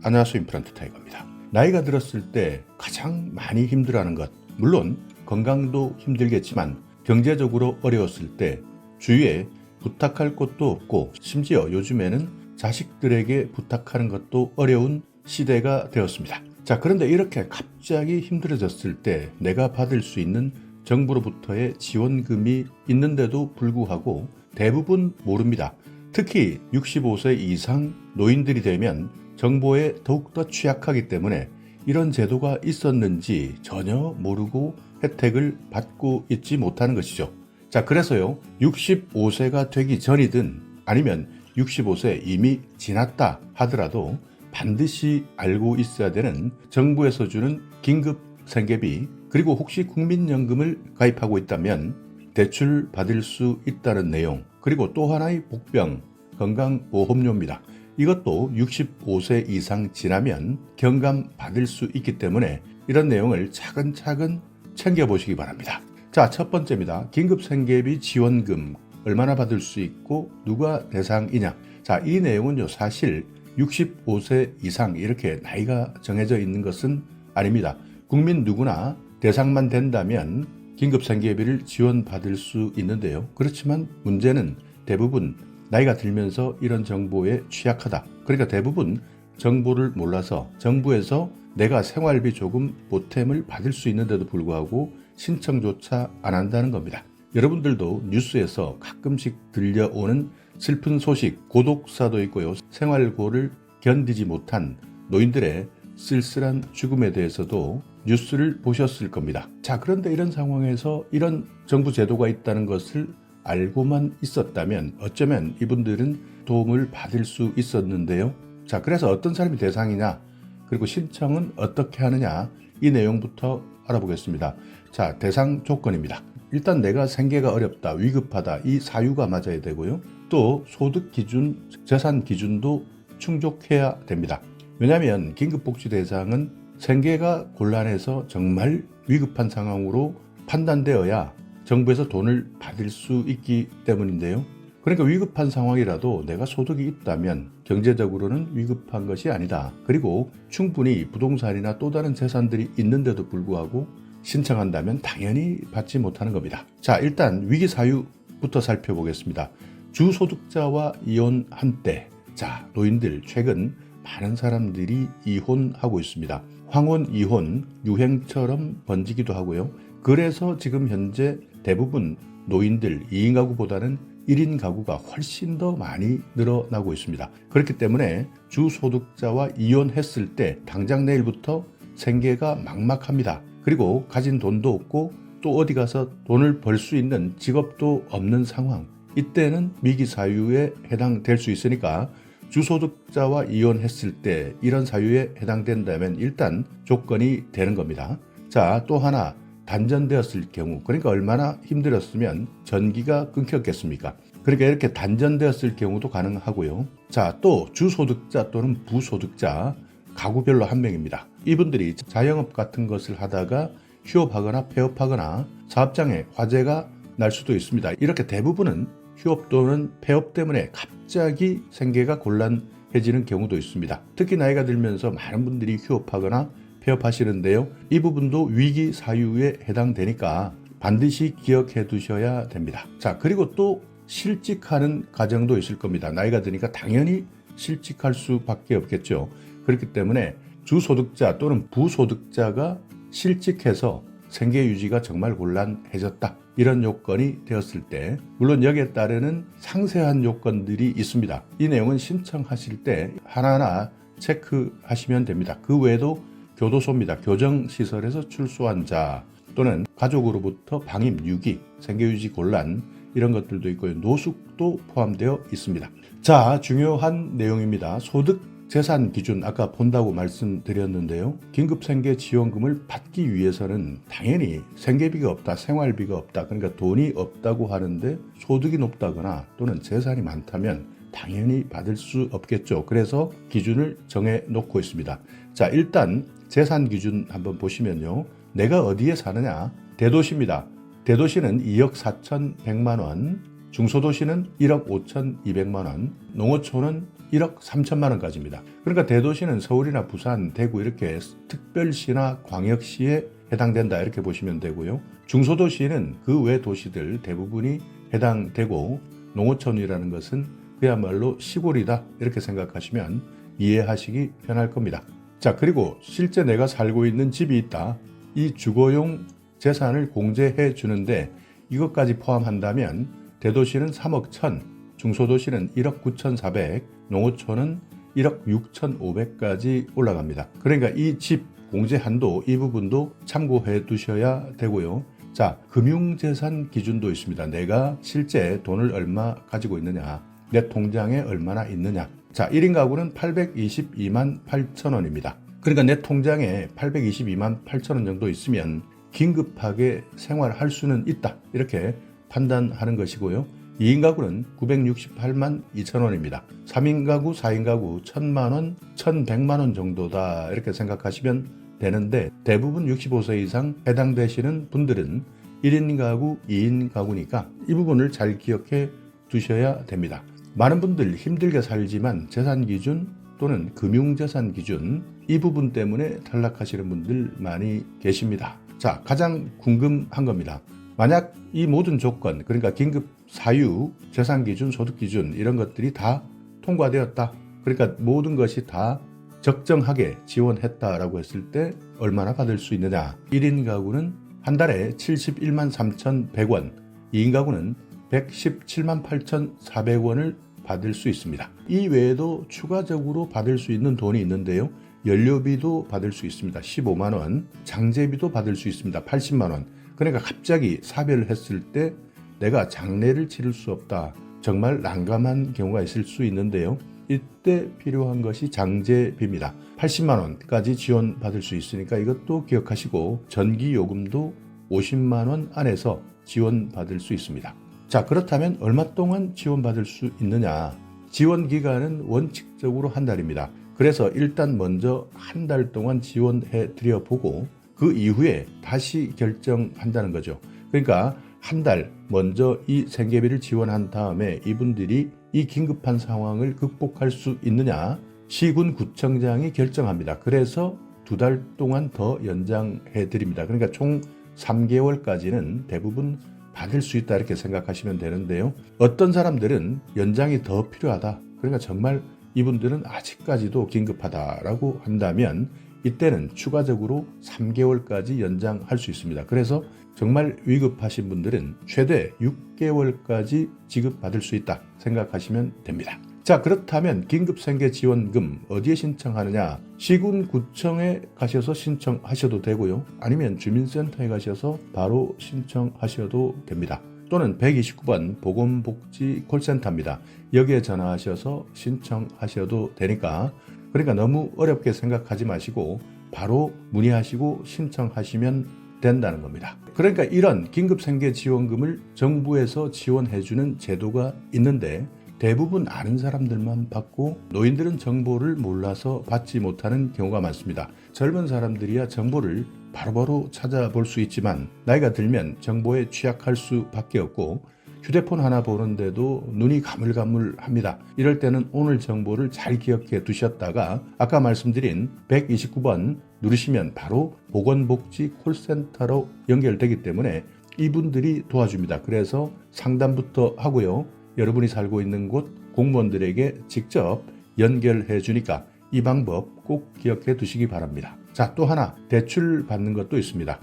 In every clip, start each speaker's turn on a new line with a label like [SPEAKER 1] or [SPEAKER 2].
[SPEAKER 1] 안녕하세요. 임플란트 타이거입니다. 나이가 들었을 때 가장 많이 힘들어하는 것, 물론 건강도 힘들겠지만 경제적으로 어려웠을 때 주위에 부탁할 곳도 없고 심지어 요즘에는 자식들에게 부탁하는 것도 어려운 시대가 되었습니다. 자, 그런데 이렇게 갑자기 힘들어졌을 때 내가 받을 수 있는 정부로부터의 지원금이 있는데도 불구하고 대부분 모릅니다. 특히 65세 이상 노인들이 되면 정보에 더욱더 취약하기 때문에 이런 제도가 있었는지 전혀 모르고 혜택을 받고 있지 못하는 것이죠. 자, 그래서요, 65세가 되기 전이든 아니면 65세 이미 지났다 하더라도 반드시 알고 있어야 되는 정부에서 주는 긴급 생계비, 그리고 혹시 국민연금을 가입하고 있다면 대출 받을 수 있다는 내용, 그리고 또 하나의 복병, 건강보험료입니다. 이것도 65세 이상 지나면 경감 받을 수 있기 때문에 이런 내용을 차근차근 챙겨보시기 바랍니다. 자, 첫 번째입니다. 긴급생계비 지원금 얼마나 받을 수 있고 누가 대상이냐. 자, 이 내용은요, 사실 65세 이상 이렇게 나이가 정해져 있는 것은 아닙니다. 국민 누구나 대상만 된다면 긴급생계비를 지원받을 수 있는데요. 그렇지만 문제는 대부분 나이가 들면서 이런 정보에 취약하다. 그러니까 대부분 정보를 몰라서 정부에서 내가 생활비 조금 보탬을 받을 수 있는데도 불구하고 신청조차 안 한다는 겁니다. 여러분들도 뉴스에서 가끔씩 들려오는 슬픈 소식, 고독사도 있고요. 생활고를 견디지 못한 노인들의 쓸쓸한 죽음에 대해서도 뉴스를 보셨을 겁니다. 자, 그런데 이런 상황에서 이런 정부 제도가 있다는 것을 알고만 있었다면 어쩌면 이분들은 도움을 받을 수 있었는데요. 자, 그래서 어떤 사람이 대상이냐, 그리고 신청은 어떻게 하느냐, 이 내용부터 알아보겠습니다. 자, 대상 조건입니다. 일단 내가 생계가 어렵다, 위급하다, 이 사유가 맞아야 되고요. 또 소득 기준, 재산 기준도 충족해야 됩니다. 왜냐하면 긴급복지 대상은 생계가 곤란해서 정말 위급한 상황으로 판단되어야 정부에서 돈을 받을 수 있기 때문인데요. 그러니까 위급한 상황이라도 내가 소득이 있다면 경제적으로는 위급한 것이 아니다. 그리고 충분히 부동산이나 또 다른 재산들이 있는데도 불구하고 신청한다면 당연히 받지 못하는 겁니다. 자, 일단 위기 사유부터 살펴보겠습니다. 주소득자와 이혼한 때, 자, 노인들 최근 많은 사람들이 이혼하고 있습니다. 황혼 이혼 유행처럼 번지기도 하고요. 그래서 지금 현재 대부분 노인들 2인 가구보다는 1인 가구가 훨씬 더 많이 늘어나고 있습니다. 그렇기 때문에 주소득자와 이혼했을 때 당장 내일부터 생계가 막막합니다. 그리고 가진 돈도 없고 또 어디 가서 돈을 벌 수 있는 직업도 없는 상황. 이때는 위기 사유에 해당될 수 있으니까 주소득자와 이혼했을 때 이런 사유에 해당된다면 일단 조건이 되는 겁니다. 자, 또 하나 단전되었을 경우, 그러니까 얼마나 힘들었으면 전기가 끊겼겠습니까? 그러니까 이렇게 단전되었을 경우도 가능하고요. 자, 또 주소득자 또는 부소득자, 가구별로 한 명입니다. 이분들이 자영업 같은 것을 하다가 휴업하거나 폐업하거나 사업장에 화재가 날 수도 있습니다. 이렇게 대부분은 휴업 또는 폐업 때문에 갑자기 생계가 곤란해지는 경우도 있습니다. 특히 나이가 들면서 많은 분들이 휴업하거나 폐업하시는데요. 이 부분도 위기 사유에 해당되니까 반드시 기억해 두셔야 됩니다. 자, 그리고 또 실직하는 가정도 있을 겁니다. 나이가 드니까 당연히 실직할 수밖에 없겠죠. 그렇기 때문에 주소득자 또는 부소득자가 실직해서 생계 유지가 정말 곤란해졌다, 이런 요건이 되었을 때, 물론 여기에 따르는 상세한 요건들이 있습니다. 이 내용은 신청하실 때 하나하나 체크하시면 됩니다. 그 외에도 교도소입니다. 교정시설에서 출소한 자 또는 가족으로부터 방임, 유기, 생계유지 곤란, 이런 것들도 있고요. 노숙도 포함되어 있습니다. 자, 중요한 내용입니다. 소득 재산 기준 아까 본다고 말씀드렸는데요. 긴급생계지원금을 받기 위해서는 당연히 생계비가 없다, 생활비가 없다, 그러니까 돈이 없다고 하는데 소득이 높다거나 또는 재산이 많다면 당연히 받을 수 없겠죠. 그래서 기준을 정해 놓고 있습니다. 자, 일단 재산 기준 한번 보시면요. 내가 어디에 사느냐. 대도시입니다. 대도시는 2억 4,100만 원, 중소도시는 1억 5,200만 원, 농어촌은 1억 3천만 원까지입니다. 그러니까 대도시는 서울이나 부산, 대구 이렇게 특별시나 광역시에 해당된다 이렇게 보시면 되고요. 중소도시는 그 외 도시들 대부분이 해당되고 농어촌이라는 것은 그야말로 시골이다 이렇게 생각하시면 이해하시기 편할 겁니다. 자, 그리고 실제 내가 살고 있는 집이 있다. 이 주거용 재산을 공제해 주는데 이것까지 포함한다면 대도시는 3억 1천, 중소도시는 1억 9,400, 농어촌은 1억 6,500까지 올라갑니다. 그러니까 이 집 공제 한도 이 부분도 참고해 두셔야 되고요. 자, 금융재산 기준도 있습니다. 내가 실제 돈을 얼마 가지고 있느냐, 내 통장에 얼마나 있느냐. 자, 1인 가구는 822만 8천 원입니다. 그러니까 내 통장에 822만 8천 원 정도 있으면 긴급하게 생활할 수는 있다 이렇게 판단하는 것이고요. 2인 가구는 968만 2천 원입니다. 3인 가구, 4인 가구 1,000만 원, 1,100만 원 정도다 이렇게 생각하시면 되는데 대부분 65세 이상 해당되시는 분들은 1인 가구, 2인 가구니까 이 부분을 잘 기억해 두셔야 됩니다. 많은 분들 힘들게 살지만 재산 기준 또는 금융재산 기준 이 부분 때문에 탈락하시는 분들 많이 계십니다. 자, 가장 궁금한 겁니다. 만약 이 모든 조건, 그러니까 긴급 사유, 재산 기준, 소득 기준 이런 것들이 다 통과되었다. 그러니까 모든 것이 다 적정하게 지원했다라고 했을 때 얼마나 받을 수 있느냐. 1인 가구는 한 달에 71만 3,100원, 2인 가구는 117만 8,400원을 받을 수 있습니다. 이 외에도 추가적으로 받을 수 있는 돈이 있는데요. 연료비도 받을 수 있습니다. 15만 원, 장제비도 받을 수 있습니다. 80만 원. 그러니까 갑자기 사별을 했을 때 내가 장례를 치를 수 없다. 정말 난감한 경우가 있을 수 있는데요. 이때 필요한 것이 장제비입니다. 80만 원까지 지원받을 수 있으니까 이것도 기억하시고 전기요금도 50만 원 안에서 지원받을 수 있습니다. 자, 그렇다면 얼마 동안 지원받을 수 있느냐? 지원 기간은 원칙적으로 한 달입니다. 그래서 일단 먼저 한 달 동안 지원해 드려 보고 그 이후에 다시 결정한다는 거죠. 그러니까 한 달 먼저 이 생계비를 지원한 다음에 이분들이 이 긴급한 상황을 극복할 수 있느냐 시군구청장이 결정합니다. 그래서 2달 동안 더 연장해 드립니다. 그러니까 총 3개월까지는 대부분 받을 수 있다 이렇게 생각하시면 되는데요. 어떤 사람들은 연장이 더 필요하다. 그러니까 정말 이분들은 아직까지도 긴급하다라고 한다면 이때는 추가적으로 3개월까지 연장할 수 있습니다. 그래서 정말 위급하신 분들은 최대 6개월까지 지급받을 수 있다 생각하시면 됩니다. 자, 그렇다면 긴급생계지원금 어디에 신청하느냐? 시군구청에 가셔서 신청하셔도 되고요. 아니면 주민센터에 가셔서 바로 신청하셔도 됩니다. 또는 129번 보건복지 콜센터입니다. 여기에 전화하셔서 신청하셔도 되니까 그러니까 너무 어렵게 생각하지 마시고 바로 문의하시고 신청하시면 된다는 겁니다. 그러니까 이런 긴급생계지원금을 정부에서 지원해주는 제도가 있는데 대부분 아는 사람들만 받고 노인들은 정보를 몰라서 받지 못하는 경우가 많습니다. 젊은 사람들이야 정보를 바로바로 찾아볼 수 있지만 나이가 들면 정보에 취약할 수밖에 없고 휴대폰 하나 보는데도 눈이 가물가물합니다. 이럴 때는 오늘 정보를 잘 기억해 두셨다가 아까 말씀드린 129번 누르시면 바로 보건복지 콜센터로 연결되기 때문에 이분들이 도와줍니다. 그래서 상담부터 하고요. 여러분이 살고 있는 곳 공무원들에게 직접 연결해 주니까 이 방법 꼭 기억해 두시기 바랍니다. 자, 또 하나 대출 받는 것도 있습니다.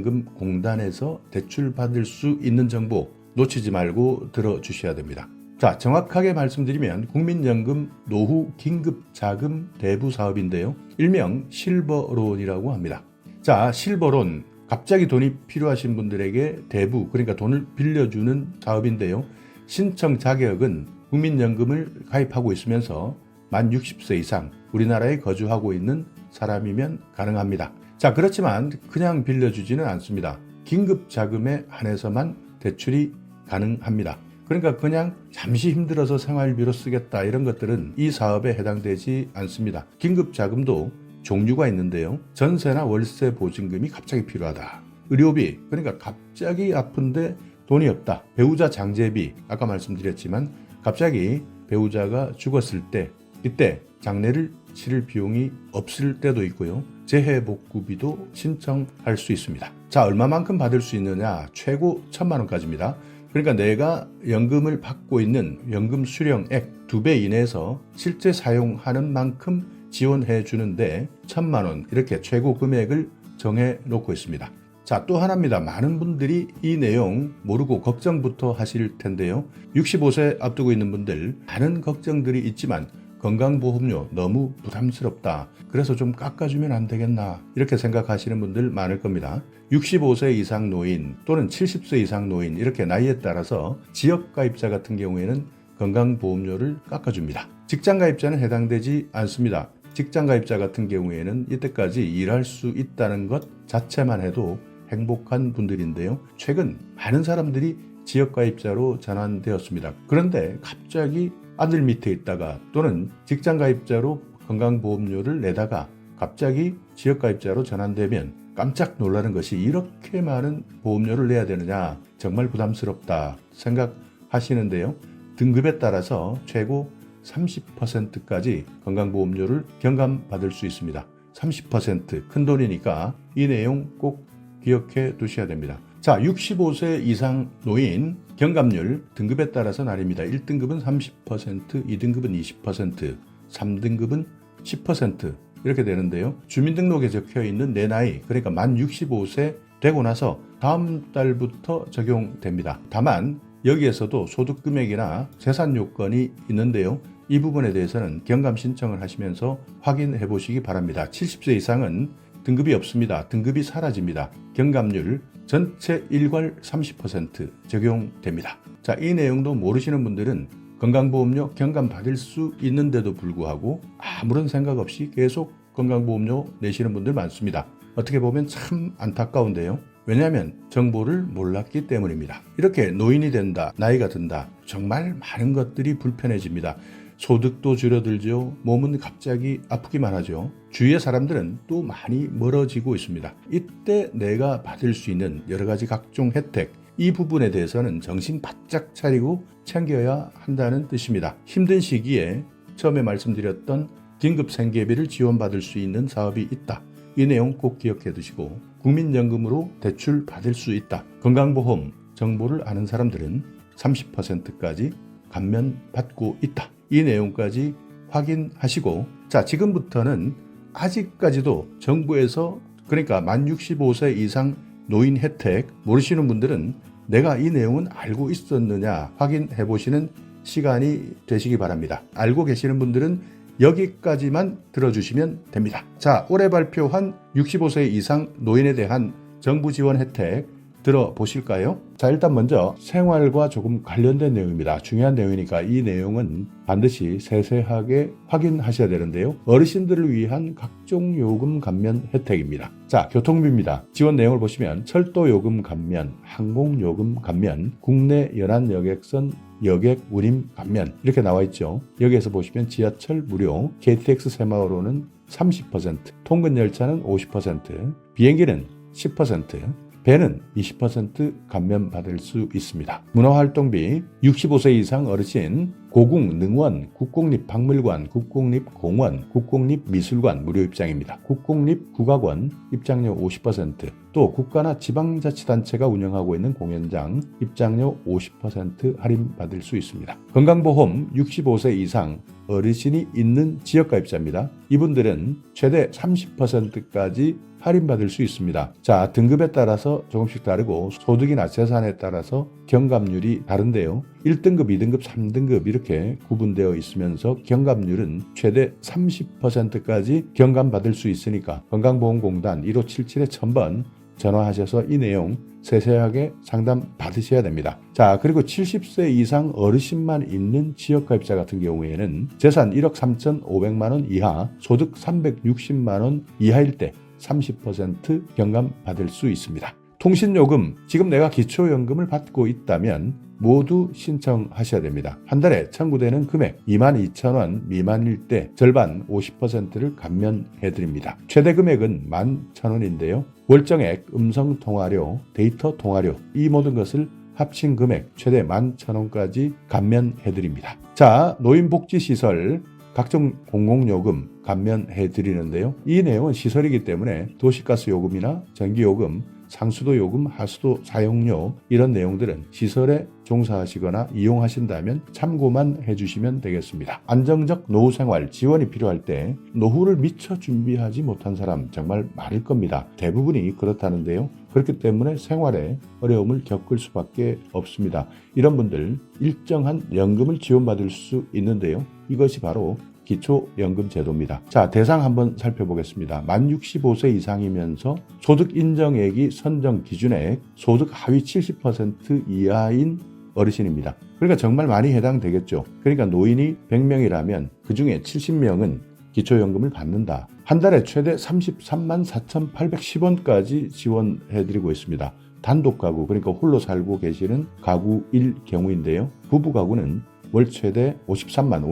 [SPEAKER 1] 국민연금공단에서 대출 받을 수 있는 정보 놓치지 말고 들어주셔야 됩니다. 자, 정확하게 말씀드리면 국민연금 노후 긴급자금 대부 사업인데요. 일명 실버론이라고 합니다. 자, 실버론 갑자기 돈이 필요하신 분들에게 대부 그러니까 돈을 빌려주는 사업인데요. 신청 자격은 국민연금을 가입하고 있으면서 만 60세 이상 우리나라에 거주하고 있는 사람이면 가능합니다. 자, 그렇지만 그냥 빌려주지는 않습니다. 긴급자금에 한해서만 대출이 가능합니다. 그러니까 그냥 잠시 힘들어서 생활비로 쓰겠다 이런 것들은 이 사업에 해당되지 않습니다. 긴급자금도 종류가 있는데요. 전세나 월세 보증금이 갑자기 필요하다. 의료비, 그러니까 갑자기 아픈데 돈이 없다. 배우자 장제비, 아까 말씀드렸지만 갑자기 배우자가 죽었을 때 이때 장례를 치를 비용이 없을 때도 있고요. 재해복구비도 신청할 수 있습니다. 자, 얼마만큼 받을 수 있느냐? 최고 1,000만 원까지입니다. 그러니까 내가 연금을 받고 있는 연금 수령액 2배 이내에서 실제 사용하는 만큼 지원해 주는데 1,000만 원 이렇게 최고 금액을 정해 놓고 있습니다. 자, 또 하나입니다. 많은 분들이 이 내용 모르고 걱정부터 하실 텐데요. 65세 앞두고 있는 분들 많은 걱정들이 있지만 건강보험료 너무 부담스럽다. 그래서 좀 깎아주면 안 되겠나 이렇게 생각하시는 분들 많을 겁니다. 65세 이상 노인 또는 70세 이상 노인 이렇게 나이에 따라서 지역가입자 같은 경우에는 건강보험료를 깎아줍니다. 직장가입자는 해당되지 않습니다. 직장가입자 같은 경우에는 이때까지 일할 수 있다는 것 자체만 해도 행복한 분들인데요. 최근 많은 사람들이 지역가입자로 전환되었습니다. 그런데 갑자기 아들 밑에 있다가 또는 직장가입자로 건강보험료를 내다가 갑자기 지역가입자로 전환되면 깜짝 놀라는 것이 이렇게 많은 보험료를 내야 되느냐 정말 부담스럽다 생각하시는데요. 등급에 따라서 최고 30%까지 건강보험료를 경감받을 수 있습니다. 30% 큰돈이니까 이 내용 꼭 기억해 두셔야 됩니다. 자, 65세 이상 노인 경감률 등급에 따라서 나뉩니다. 1등급은 30%, 2등급은 20%, 3등급은 10% 이렇게 되는데요. 주민등록에 적혀있는 내 나이, 그러니까 만 65세 되고 나서 다음 달부터 적용됩니다. 다만 여기에서도 소득금액이나 재산 요건이 있는데요. 이 부분에 대해서는 경감 신청을 하시면서 확인해 보시기 바랍니다. 70세 이상은 등급이 없습니다. 등급이 사라집니다. 경감률 전체 일괄 30% 적용됩니다. 자, 이 내용도 모르시는 분들은 건강보험료 경감 받을 수 있는데도 불구하고 아무런 생각 없이 계속 건강보험료 내시는 분들 많습니다. 어떻게 보면 참 안타까운데요. 왜냐하면 정보를 몰랐기 때문입니다. 이렇게 노인이 된다, 나이가 든다, 정말 많은 것들이 불편해집니다. 소득도 줄어들죠. 몸은 갑자기 아프기만 하죠. 주위의 사람들은 또 많이 멀어지고 있습니다. 이때 내가 받을 수 있는 여러 가지 각종 혜택, 이 부분에 대해서는 정신 바짝 차리고 챙겨야 한다는 뜻입니다. 힘든 시기에 처음에 말씀드렸던 긴급 생계비를 지원받을 수 있는 사업이 있다. 이 내용 꼭 기억해 두시고 국민연금으로 대출 받을 수 있다. 건강보험 정보를 아는 사람들은 30%까지 감면받고 있다. 이 내용까지 확인하시고, 자, 지금부터는 아직까지도 정부에서 그러니까 만 65세 이상 노인 혜택 모르시는 분들은 내가 이 내용은 알고 있었느냐 확인해 보시는 시간이 되시기 바랍니다. 알고 계시는 분들은 여기까지만 들어주시면 됩니다. 자, 올해 발표한 65세 이상 노인에 대한 정부 지원 혜택 들어보실까요? 자, 일단 먼저 생활과 조금 관련된 내용입니다. 중요한 내용이니까 이 내용은 반드시 세세하게 확인하셔야 되는데요. 어르신들을 위한 각종 요금 감면 혜택입니다. 자, 교통비입니다. 지원 내용을 보시면 철도 요금 감면, 항공 요금 감면, 국내 연안 여객선 여객 운임 감면 이렇게 나와 있죠. 여기에서 보시면 지하철 무료, KTX 새마을호는 30%, 통근 열차는 50%, 비행기는 10%, 배는 20% 감면받을 수 있습니다. 문화활동비 65세 이상 어르신 고궁, 능원, 국공립박물관, 국공립공원, 국공립미술관 무료 입장입니다. 국공립국악원 입장료 50%, 또 국가나 지방자치단체가 운영하고 있는 공연장 입장료 50% 할인받을 수 있습니다. 건강보험 65세 이상 어르신이 있는 지역가입자입니다. 이분들은 최대 30%까지 할인받을 수 있습니다. 자, 등급에 따라서 조금씩 다르고 소득이나 재산에 따라서 경감률이 다른데요. 1등급, 2등급, 3등급 이렇게 구분되어 있으면서 경감률은 최대 30%까지 경감받을 수 있으니까 건강보험공단 1577-1000번 전화하셔서 이 내용 세세하게 상담 받으셔야 됩니다. 자, 그리고 70세 이상 어르신만 있는 지역가입자 같은 경우에는 재산 1억 3,500만 원 이하, 소득 360만 원 이하일 때 30% 경감 받을 수 있습니다. 통신요금, 지금 내가 기초연금을 받고 있다면 모두 신청하셔야 됩니다. 한 달에 청구되는 금액 22,000원 미만일 때 절반 50%를 감면해드립니다. 최대 금액은 11,000원인데요. 월정액, 음성통화료, 데이터 통화료 이 모든 것을 합친 금액 최대 11,000원까지 감면해드립니다. 자, 노인복지시설 각종 공공요금 감면해드리는데요. 이 내용은 시설이기 때문에 도시가스 요금이나 전기요금, 상수도 요금, 하수도 사용료 이런 내용들은 시설에 종사하시거나 이용하신다면 참고만 해주시면 되겠습니다. 안정적 노후생활 지원이 필요할 때 노후를 미처 준비하지 못한 사람 정말 많을 겁니다. 대부분이 그렇다는데요. 그렇기 때문에 생활에 어려움을 겪을 수밖에 없습니다. 이런 분들 일정한 연금을 지원받을 수 있는데요. 이것이 바로 기초연금 제도입니다. 자, 대상 한번 살펴보겠습니다. 만 65세 이상이면서 소득 인정액이 선정 기준액 소득 하위 70% 이하인 어르신입니다. 그러니까 정말 많이 해당되겠죠. 그러니까 노인이 100명이라면 그중에 70명은 기초연금을 받는다. 한 달에 최대 33만 4,810원까지 지원해드리고 있습니다. 단독 가구, 그러니까 홀로 살고 계시는 가구일 경우인데요. 부부 가구는 월 최대 53만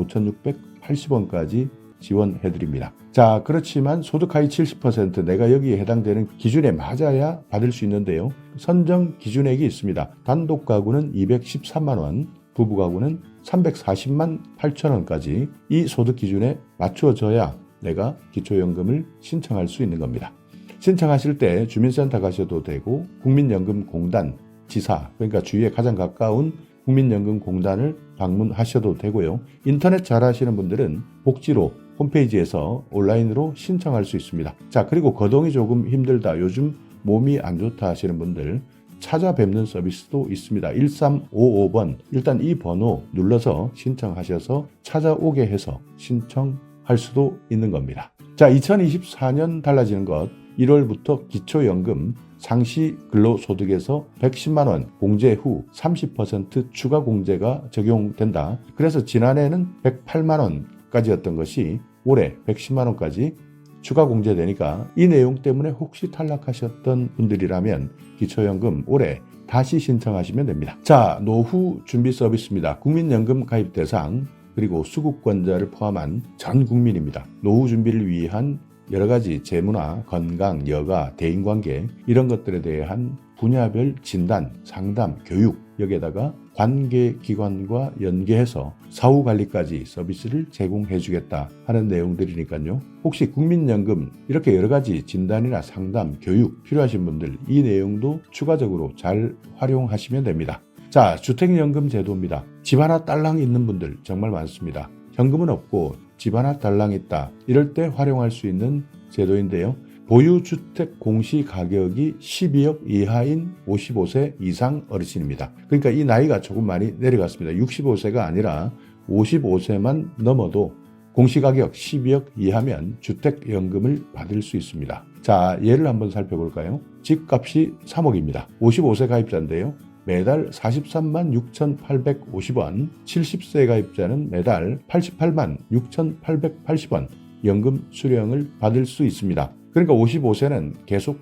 [SPEAKER 1] 5,680원까지 지원해드립니다. 자, 그렇지만 소득 하위 70% 내가 여기에 해당되는 기준에 맞아야 받을 수 있는데요. 선정 기준액이 있습니다. 단독 가구는 213만원, 부부 가구는 340만 8천원까지 이 소득 기준에 맞추어져야 내가 기초연금을 신청할 수 있는 겁니다. 신청하실 때 주민센터 가셔도 되고 국민연금공단 지사, 그러니까 주위에 가장 가까운 국민연금공단을 방문하셔도 되고요. 인터넷 잘 하시는 분들은 복지로 홈페이지에서 온라인으로 신청할 수 있습니다. 자, 그리고 거동이 조금 힘들다, 요즘 몸이 안 좋다 하시는 분들 찾아뵙는 서비스도 있습니다. 1355번 일단 이 번호 눌러서 신청하셔서 찾아오게 해서 신청할 수도 있는 겁니다. 자, 2024년 달라지는 것 1월부터 기초연금 상시 근로소득에서 110만원 공제 후 30% 추가 공제가 적용된다. 그래서 지난해는 108만원까지였던 것이 올해 110만원까지 추가 공제되니까 이 내용 때문에 혹시 탈락하셨던 분들이라면 기초연금 올해 다시 신청하시면 됩니다. 자, 노후 준비 서비스입니다. 국민연금 가입 대상 그리고 수급권자를 포함한 전 국민입니다. 노후 준비를 위한 여러 가지 재무나 건강, 여가, 대인관계 이런 것들에 대한 분야별 진단, 상담, 교육 여기에다가 관계기관과 연계해서 사후관리까지 서비스를 제공해주겠다 하는 내용들이니까요. 혹시 국민연금 이렇게 여러 가지 진단이나 상담, 교육 필요하신 분들 이 내용도 추가적으로 잘 활용하시면 됩니다. 자, 주택연금 제도입니다. 집 하나 딸랑 있는 분들 정말 많습니다. 현금은 없고 집 하나 딸랑 있다. 이럴 때 활용할 수 있는 제도인데요. 보유주택 공시가격이 12억 이하인 55세 이상 어르신입니다. 그러니까 이 나이가 조금 많이 내려갔습니다. 65세가 아니라 55세만 넘어도 공시가격 12억 이하면 주택연금을 받을 수 있습니다. 자, 예를 한번 살펴볼까요? 집값이 3억입니다. 55세 가입자인데요. 매달 43만 6,850원, 70세 가입자는 매달 88만 6,880원 연금 수령을 받을 수 있습니다. 그러니까 55세는 계속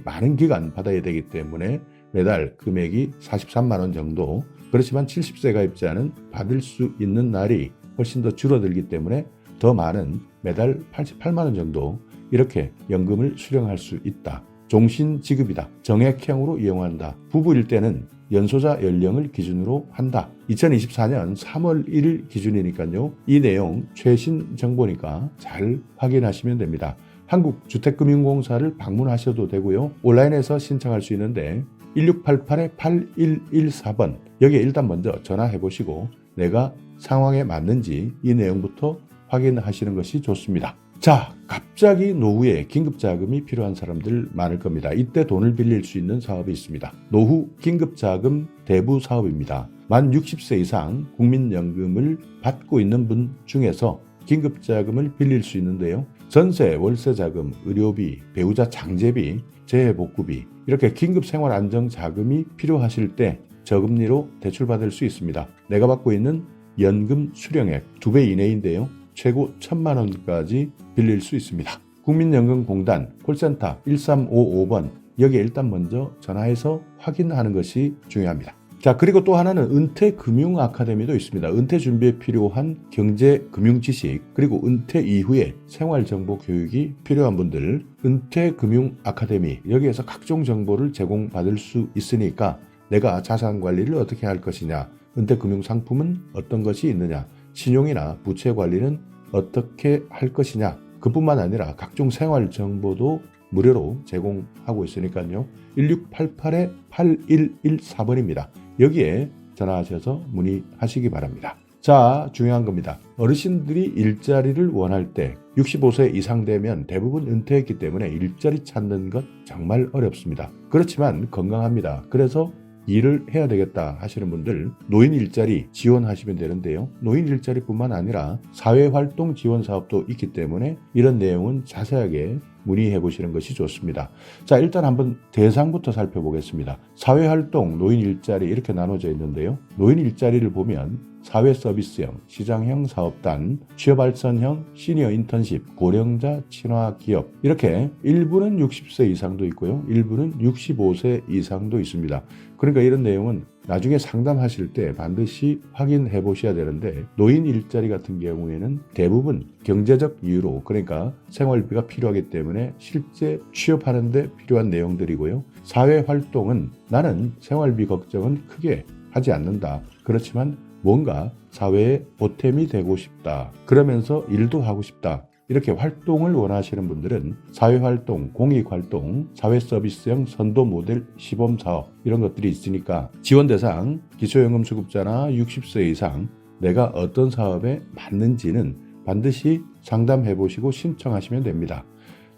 [SPEAKER 1] 많은 기간 받아야 되기 때문에 매달 금액이 43만 원 정도, 그렇지만 70세 가입자는 받을 수 있는 날이 훨씬 더 줄어들기 때문에 더 많은 매달 88만 원 정도 이렇게 연금을 수령할 수 있다. 종신지급이다. 정액형으로 이용한다. 부부일 때는 연소자 연령을 기준으로 한다. 2024년 3월 1일 기준이니까요. 이 내용 최신 정보니까 잘 확인하시면 됩니다. 한국주택금융공사를 방문하셔도 되고요. 온라인에서 신청할 수 있는데 1688-8114번 여기에 일단 먼저 전화해 보시고 내가 상황에 맞는지 이 내용부터 확인하시는 것이 좋습니다. 자, 갑자기 노후에 긴급자금이 필요한 사람들 많을 겁니다. 이때 돈을 빌릴 수 있는 사업이 있습니다. 노후 긴급자금 대부 사업입니다. 만 60세 이상 국민연금을 받고 있는 분 중에서 긴급자금을 빌릴 수 있는데요. 전세, 월세자금, 의료비, 배우자 장제비, 재해복구비 이렇게 긴급생활안정자금이 필요하실 때 저금리로 대출받을 수 있습니다. 내가 받고 있는 연금 수령액 2배 이내인데요. 최고 1,000만 원까지 빌릴 수 있습니다. 국민연금공단 콜센터 1355번 여기에 일단 먼저 전화해서 확인하는 것이 중요합니다. 자, 그리고 또 하나는 은퇴금융아카데미도 있습니다. 은퇴 준비에 필요한 경제금융지식 그리고 은퇴 이후에 생활정보 교육이 필요한 분들 은퇴금융아카데미 여기에서 각종 정보를 제공받을 수 있으니까 내가 자산 관리를 어떻게 할 것이냐, 은퇴금융상품은 어떤 것이 있느냐, 신용이나 부채 관리는 어떻게 할 것이냐, 그뿐만 아니라 각종 생활 정보도 무료로 제공하고 있으니까요. 1688-8114번입니다. 여기에 전화하셔서 문의하시기 바랍니다. 자, 중요한 겁니다. 어르신들이 일자리를 원할 때 65세 이상 되면 대부분 은퇴했기 때문에 일자리 찾는 것 정말 어렵습니다. 그렇지만 건강합니다. 그래서 일을 해야 되겠다 하시는 분들 노인 일자리 지원하시면 되는데요. 노인 일자리뿐만 아니라 사회활동 지원 사업도 있기 때문에 이런 내용은 자세하게 문의해 보시는 것이 좋습니다. 자, 일단 한번 대상부터 살펴보겠습니다. 사회활동, 노인 일자리 이렇게 나눠져 있는데요. 노인 일자리를 보면 사회서비스형, 시장형 사업단, 취업알선형, 시니어 인턴십, 고령자 친화 기업 이렇게 일부는 60세 이상도 있고요. 일부는 65세 이상도 있습니다. 그러니까 이런 내용은 나중에 상담하실 때 반드시 확인해 보셔야 되는데 노인 일자리 같은 경우에는 대부분 경제적 이유로 그러니까 생활비가 필요하기 때문에 실제 취업하는 데 필요한 내용들이고요. 사회활동은 나는 생활비 걱정은 크게 하지 않는다. 그렇지만 뭔가 사회에 보탬이 되고 싶다. 그러면서 일도 하고 싶다. 이렇게 활동을 원하시는 분들은 사회활동, 공익활동, 사회서비스형 선도 모델 시범사업 이런 것들이 있으니까 지원 대상, 기초연금수급자나 60세 이상 내가 어떤 사업에 맞는지는 반드시 상담해 보시고 신청하시면 됩니다.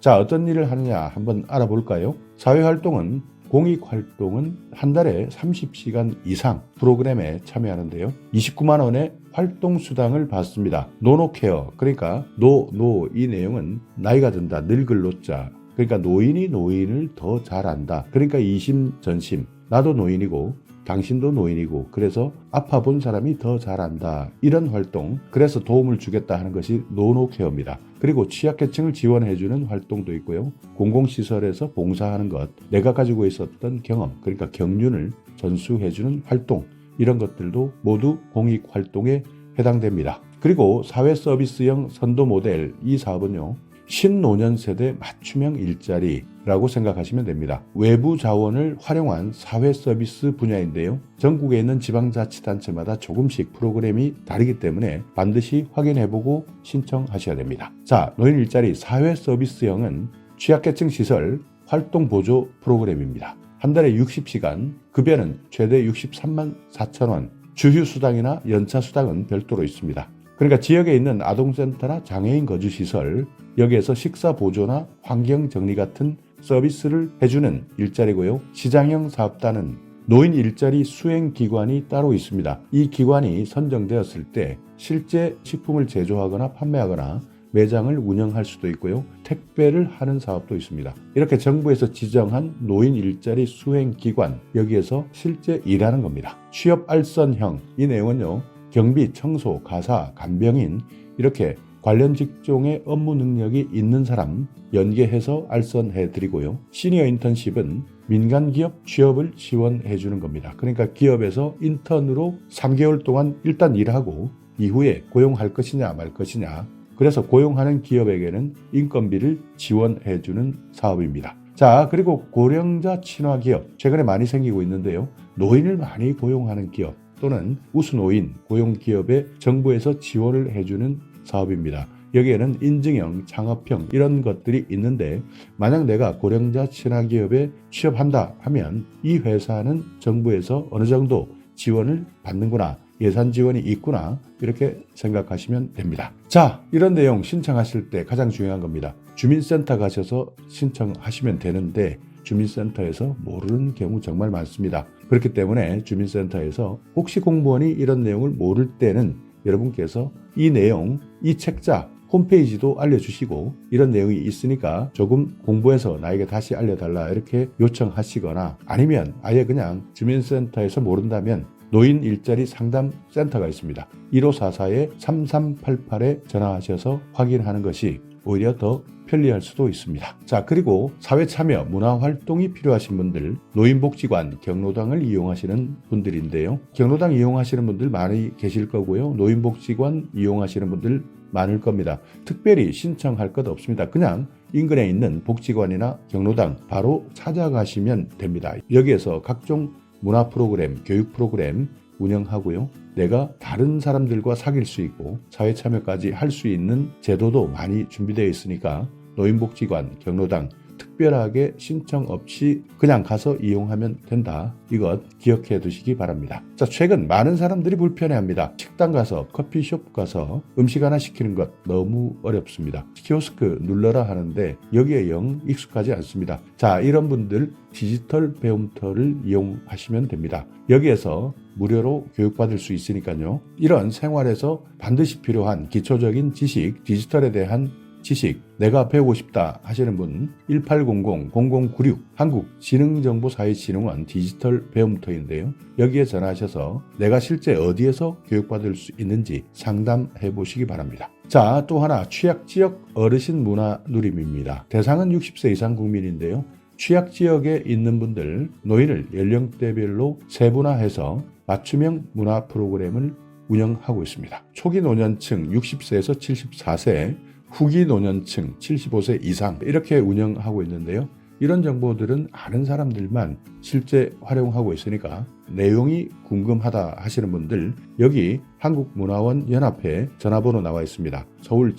[SPEAKER 1] 자, 어떤 일을 하느냐 한번 알아볼까요? 사회활동은 공익활동은 한 달에 30시간 이상 프로그램에 참여하는데요. 29만 원의 활동수당을 받습니다. 노노케어, 그러니까 이 내용은 나이가 든다, 늙을 노자. 그러니까 노인이 노인을 더 잘 안다. 그러니까 이심전심, 나도 노인이고 당신도 노인이고 그래서 아파본 사람이 더 잘한다. 이런 활동, 그래서 도움을 주겠다 하는 것이 노노케어입니다. 그리고 취약계층을 지원해주는 활동도 있고요. 공공시설에서 봉사하는 것, 내가 가지고 있었던 경험, 그러니까 경륜을 전수해주는 활동, 이런 것들도 모두 공익활동에 해당됩니다. 그리고 사회서비스형 선도 모델, 이 사업은요. 신노년 세대 맞춤형 일자리라고 생각하시면 됩니다. 외부 자원을 활용한 사회 서비스 분야인데요. 전국에 있는 지방자치단체마다 조금씩 프로그램이 다르기 때문에 반드시 확인해보고 신청하셔야 됩니다. 자, 노인 일자리 사회 서비스형은 취약계층 시설 활동 보조 프로그램입니다. 한 달에 60시간, 급여는 최대 63만 4천 원, 주휴수당이나 연차수당은 별도로 있습니다. 그러니까 지역에 있는 아동센터나 장애인 거주시설, 여기에서 식사 보조나 환경 정리 같은 서비스를 해주는 일자리고요. 시장형 사업단은 노인 일자리 수행기관이 따로 있습니다. 이 기관이 선정되었을 때 실제 식품을 제조하거나 판매하거나 매장을 운영할 수도 있고요. 택배를 하는 사업도 있습니다. 이렇게 정부에서 지정한 노인 일자리 수행기관, 여기에서 실제 일하는 겁니다. 취업알선형, 이 내용은요. 경비, 청소, 가사, 간병인 이렇게 관련 직종의 업무 능력이 있는 사람 연계해서 알선해 드리고요. 시니어 인턴십은 민간 기업 취업을 지원해 주는 겁니다. 그러니까 기업에서 인턴으로 3개월 동안 일단 일하고 이후에 고용할 것이냐 말 것이냐, 그래서 고용하는 기업에게는 인건비를 지원해 주는 사업입니다. 자, 그리고 고령자 친화 기업, 최근에 많이 생기고 있는데요. 노인을 많이 고용하는 기업 또는 우수노인 고용기업에 정부에서 지원을 해주는 사업입니다. 여기에는 인증형, 창업형 이런 것들이 있는데 만약 내가 고령자 친화기업에 취업한다 하면 이 회사는 정부에서 어느 정도 지원을 받는구나, 예산 지원이 있구나, 이렇게 생각하시면 됩니다. 자, 이런 내용 신청하실 때 가장 중요한 겁니다. 주민센터 가셔서 신청하시면 되는데 주민센터에서 모르는 경우 정말 많습니다. 그렇기 때문에 주민센터에서 혹시 공무원이 이런 내용을 모를 때는 여러분께서 이 내용, 이 책자 홈페이지도 알려주시고 이런 내용이 있으니까 조금 공부해서 나에게 다시 알려달라 이렇게 요청하시거나, 아니면 아예 그냥 주민센터에서 모른다면 노인 일자리 상담센터가 있습니다. 1544-3388에 전화하셔서 확인하는 것이 오히려 더 편리할 수도 있습니다. 자, 그리고 사회참여, 문화활동이 필요하신 분들, 노인복지관, 경로당을 이용하시는 분들인데요. 경로당 이용하시는 분들 많이 계실 거고요. 노인복지관 이용하시는 분들 많을 겁니다. 특별히 신청할 것 없습니다. 그냥 인근에 있는 복지관이나 경로당 바로 찾아가시면 됩니다. 여기에서 각종 문화 프로그램, 교육 프로그램 운영하고요. 내가 다른 사람들과 사귈 수 있고 사회 참여까지 할 수 있는 제도도 많이 준비되어 있으니까 노인복지관, 경로당 특별하게 신청 없이 그냥 가서 이용하면 된다. 이것 기억해 두시기 바랍니다. 자, 최근 많은 사람들이 불편해합니다. 식당 가서 커피숍 가서 음식 하나 시키는 것 너무 어렵습니다. 키오스크 눌러라 하는데 여기에 영 익숙하지 않습니다. 자, 이런 분들 디지털 배움터를 이용하시면 됩니다. 여기에서 무료로 교육받을 수 있으니까요. 이런 생활에서 반드시 필요한 기초적인 지식, 디지털에 대한 지식, 내가 배우고 싶다 하시는 분 1800-0096 한국지능정보사회진흥원 디지털 배움터인데요. 여기에 전화하셔서 내가 실제 어디에서 교육받을 수 있는지 상담해 보시기 바랍니다. 자, 또 하나 취약지역 어르신 문화 누림입니다. 대상은 60세 이상 국민인데요. 취약지역에 있는 분들 노인을 연령대별로 세분화해서 맞춤형 문화 프로그램을 운영하고 있습니다. 초기 노년층 60세에서 74세, 후기 노년층 75세 이상 이렇게 운영하고 있는데요. 이런 정보들은 아는 사람들만 실제 활용하고 있으니까 내용이 궁금하다 하시는 분들 여기 한국문화원 연합회 전화번호 나와 있습니다. 서울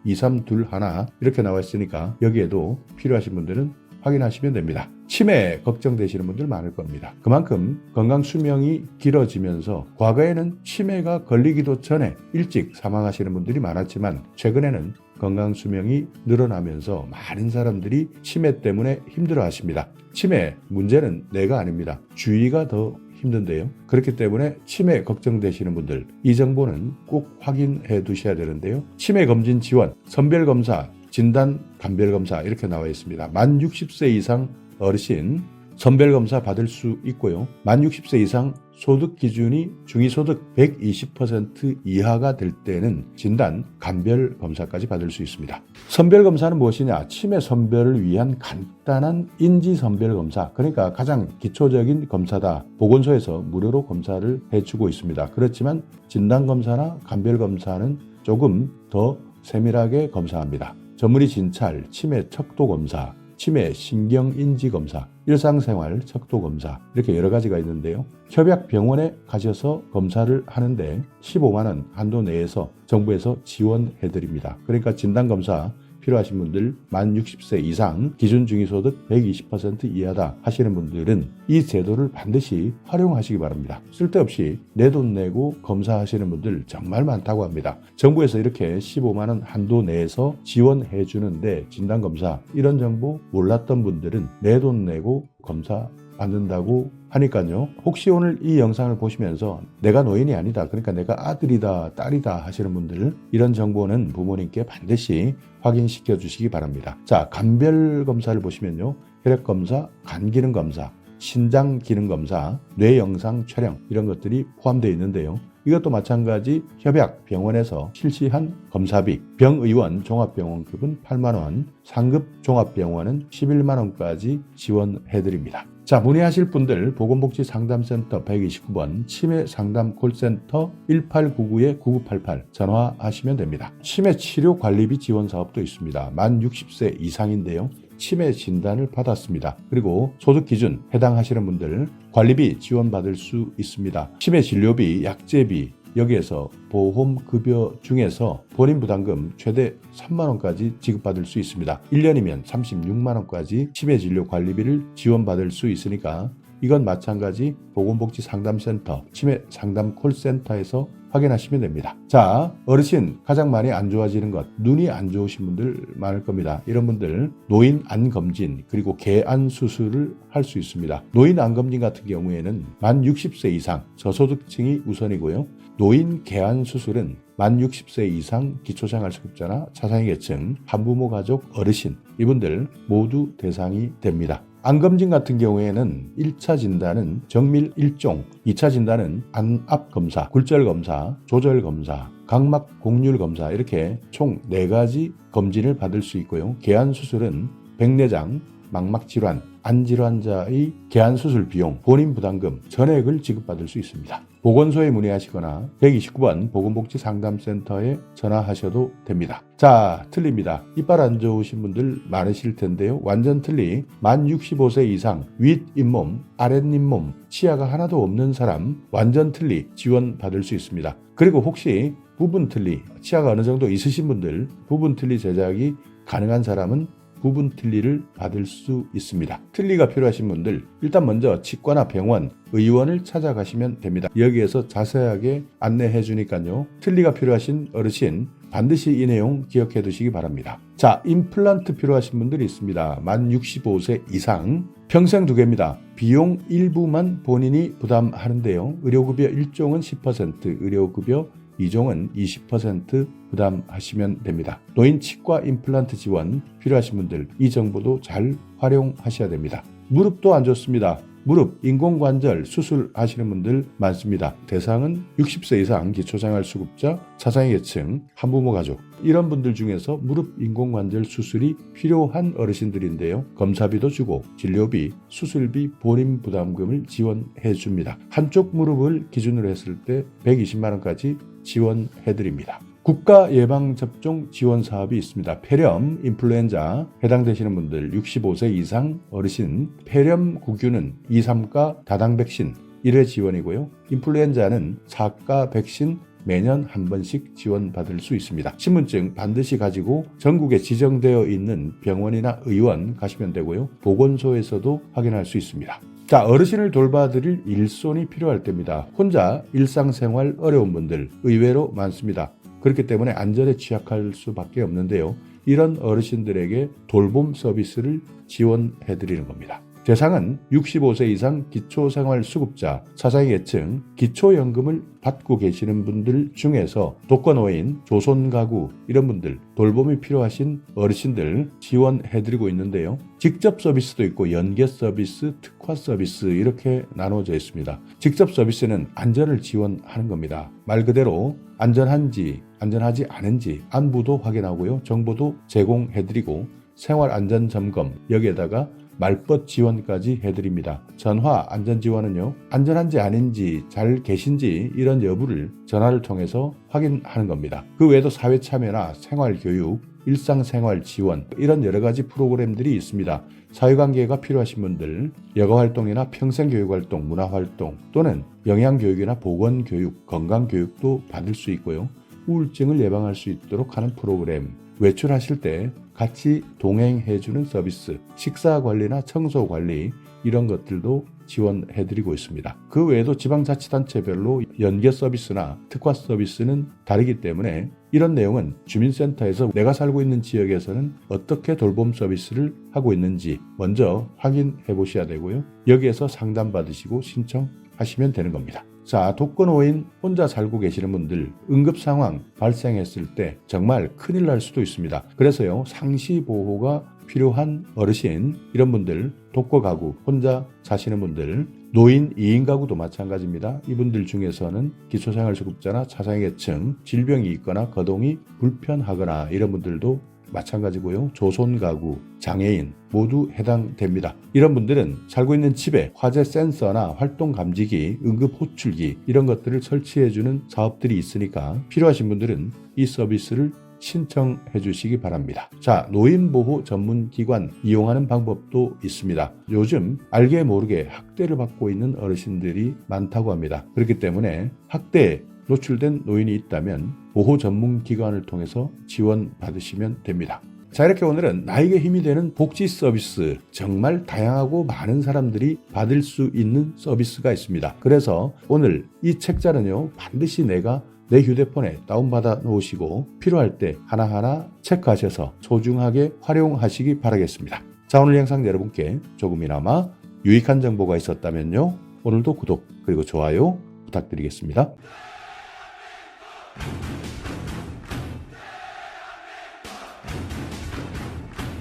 [SPEAKER 1] 704-4332-2321 이렇게 나와 있으니까 여기에도 필요하신 분들은 확인하시면 됩니다. 치매 걱정되시는 분들 많을 겁니다. 그만큼 건강 수명이 길어지면서 과거에는 치매가 걸리기도 전에 일찍 사망하시는 분들이 많았지만 최근에는 건강 수명이 늘어나면서 많은 사람들이 치매 때문에 힘들어하십니다. 치매 문제는 내가 아닙니다. 주위가 더 힘든데요. 그렇기 때문에 치매 걱정되시는 분들 이 정보는 꼭 확인해 두셔야 되는데요. 치매 검진 지원, 선별검사, 진단, 감별검사 이렇게 나와 있습니다. 만 60세 이상 어르신 선별검사 받을 수 있고요. 만 60세 이상 소득 기준이 중위소득 120% 이하가 될 때는 진단, 감별검사까지 받을 수 있습니다. 선별검사는 무엇이냐? 치매 선별을 위한 간단한 인지선별검사, 그러니까 가장 기초적인 검사다. 보건소에서 무료로 검사를 해주고 있습니다. 그렇지만 진단검사나 감별검사는 조금 더 세밀하게 검사합니다. 전문의 진찰, 치매 척도검사, 치매 신경인지검사, 일상생활 척도검사 이렇게 여러 가지가 있는데요. 협약병원에 가셔서 검사를 하는데 15만 원 한도 내에서 정부에서 지원해드립니다. 그러니까 진단검사 필요하신 분들 만 60세 이상 기준 중위소득 120% 이하다 하시는 분들은 이 제도를 반드시 활용하시기 바랍니다. 쓸데없이 내 돈 내고 검사하시는 분들 정말 많다고 합니다. 정부에서 이렇게 15만 원 한도 내에서 지원해 주는데 진단검사 이런 정보 몰랐던 분들은 내 돈 내고 검사 받는다고 하니까요. 혹시 오늘 이 영상을 보시면서 내가 노인이 아니다, 그러니까 내가 아들이다, 딸이다 하시는 분들 이런 정보는 부모님께 반드시 확인시켜 주시기 바랍니다. 자, 감별검사를 보시면요. 혈액검사, 간기능검사, 신장기능검사, 뇌영상 촬영 이런 것들이 포함되어 있는데요. 이것도 마찬가지 협약 병원에서 실시한 검사비, 병의원 종합병원급은 8만 원, 상급 종합병원은 11만 원까지 지원해드립니다. 자, 문의하실 분들 보건복지상담센터 129번 치매상담 콜센터 1899-9988 전화하시면 됩니다. 치매치료관리비 지원사업도 있습니다. 만 60세 이상인데요. 치매 진단을 받았습니다. 그리고 소득기준 해당하시는 분들 관리비 지원받을 수 있습니다. 치매 진료비, 약제비 여기에서 보험급여 중에서 본인 부담금 최대 3만 원까지 지급받을 수 있습니다. 1년이면 36만 원까지 치매 진료 관리비를 지원받을 수 있으니까 이건 마찬가지 보건복지상담센터, 치매상담 콜센터에서 확인하시면 됩니다. 자, 어르신 가장 많이 안 좋아지는 것, 눈이 안 좋으신 분들 많을 겁니다. 이런 분들 노인 안검진 그리고 개안 수술을 할 수 있습니다. 노인 안검진 같은 경우에는 만 60세 이상 저소득층이 우선이고요. 노인 개안 수술은 만 60세 이상 기초생활수급자나 차상위계층, 한부모 가족 어르신 이분들 모두 대상이 됩니다. 안검진 같은 경우에는 1차 진단은 정밀 1종, 2차 진단은 안압검사, 굴절검사, 조절검사, 각막 곡률검사 이렇게 총 4가지 검진을 받을 수 있고요. 개안수술은 백내장, 망막질환, 안질환자의 개안수술 비용, 본인 부담금 전액을 지급받을 수 있습니다. 보건소에 문의하시거나 129번 보건복지상담센터에 전화하셔도 됩니다. 자, 틀립니다. 이빨 안 좋으신 분들 많으실 텐데요. 완전 틀리. 만 65세 이상 윗 잇몸, 아랫 잇몸, 치아가 하나도 없는 사람 완전 틀리 지원받을 수 있습니다. 그리고 혹시 부분 틀리, 치아가 어느 정도 있으신 분들 부분 틀리 제작이 가능한 사람은 부분 틀니를 받을 수 있습니다. 틀니가 필요하신 분들 일단 먼저 치과나 병원, 의원을 찾아가시면 됩니다. 여기에서 자세하게 안내해 주니까요. 틀니가 필요하신 어르신 반드시 이 내용 기억해 두시기 바랍니다. 자, 임플란트 필요하신 분들이 있습니다. 만 65세 이상 평생 2개입니다. 비용 일부만 본인이 부담하는데요. 의료급여 1종은 10%, 의료급여 2종은 20% 부담하시면 됩니다. 노인 치과 임플란트 지원 필요하신 분들 이 정보도 잘 활용하셔야 됩니다. 무릎도 안 좋습니다. 무릎, 인공관절 수술하시는 분들 많습니다. 대상은 60세 이상 기초생활수급자, 차상위계층, 한부모 가족 이런 분들 중에서 무릎 인공관절 수술이 필요한 어르신들인데요. 검사비도 주고 진료비, 수술비, 본인 부담금을 지원해 줍니다. 한쪽 무릎을 기준으로 했을 때 120만 원까지 지원해 드립니다. 국가 예방접종 지원 사업이 있습니다. 폐렴, 인플루엔자 해당되시는 분들 65세 이상 어르신 폐렴 구균은 2, 3가 다당 백신 1회 지원이고요. 인플루엔자는 4가 백신 매년 한 번씩 지원받을 수 있습니다. 신분증 반드시 가지고 전국에 지정되어 있는 병원이나 의원 가시면 되고요. 보건소에서도 확인할 수 있습니다. 자, 어르신을 돌봐드릴 일손이 필요할 때입니다. 혼자 일상생활 어려운 분들 의외로 많습니다. 그렇기 때문에 안전에 취약할 수밖에 없는데요. 이런 어르신들에게 돌봄 서비스를 지원해드리는 겁니다. 대상은 65세 이상 기초생활수급자, 차상위계층, 기초연금을 받고 계시는 분들 중에서 독거노인, 조손가구 이런 분들 돌봄이 필요하신 어르신들 지원해드리고 있는데요. 직접 서비스도 있고 연계 서비스, 특화 서비스 이렇게 나눠져 있습니다. 직접 서비스는 안전을 지원하는 겁니다. 말 그대로 안전한지 안전하지 않은지 안부도 확인하고요. 정보도 제공해드리고 생활안전점검 여기에다가 말벗 지원까지 해드립니다. 전화 안전지원은요. 안전한지 아닌지 잘 계신지 이런 여부를 전화를 통해서 확인하는 겁니다. 그 외에도 사회참여나 생활교육, 일상생활 지원 이런 여러 가지 프로그램들이 있습니다. 사회관계가 필요하신 분들 여가활동이나 평생교육활동, 문화활동 또는 영양교육이나 보건교육, 건강교육도 받을 수 있고요. 우울증을 예방할 수 있도록 하는 프로그램, 외출하실 때 같이 동행해주는 서비스, 식사관리나 청소관리 이런 것들도 지원해드리고 있습니다. 그 외에도 지방자치단체별로 연계 서비스나 특화 서비스는 다르기 때문에 이런 내용은 주민센터에서 내가 살고 있는 지역에서는 어떻게 돌봄 서비스를 하고 있는지 먼저 확인해 보셔야 되고요. 여기에서 상담받으시고 신청하시면 되는 겁니다. 자, 독거노인 혼자 살고 계시는 분들 응급 상황 발생했을 때 정말 큰일 날 수도 있습니다. 그래서요, 상시 보호가 필요한 어르신 이런 분들, 독거가구 혼자 사시는 분들, 노인 2인 가구도 마찬가지입니다. 이분들 중에서는 기초생활수급자나 차상위계층, 질병이 있거나 거동이 불편하거나 이런 분들도 마찬가지고요. 조손가구, 장애인 모두 해당됩니다. 이런 분들은 살고 있는 집에 화재 센서나 활동 감지기, 응급 호출기 이런 것들을 설치해주는 사업들이 있으니까 필요하신 분들은 이 서비스를 신청해 주시기 바랍니다. 자, 노인보호 전문기관 이용하는 방법도 있습니다. 요즘 알게 모르게 학대를 받고 있는 어르신들이 많다고 합니다. 그렇기 때문에 학대에 노출된 노인이 있다면 보호 전문기관을 통해서 지원받으시면 됩니다. 자, 이렇게 오늘은 나에게 힘이 되는 복지 서비스 정말 다양하고 많은 사람들이 받을 수 있는 서비스가 있습니다. 그래서 오늘 이 책자는요 반드시 내가 내 휴대폰에 다운받아 놓으시고 필요할 때 하나하나 체크하셔서 소중하게 활용하시기 바라겠습니다. 자, 오늘 영상 여러분께 조금이나마 유익한 정보가 있었다면요 오늘도 구독 그리고 좋아요 부탁드리겠습니다.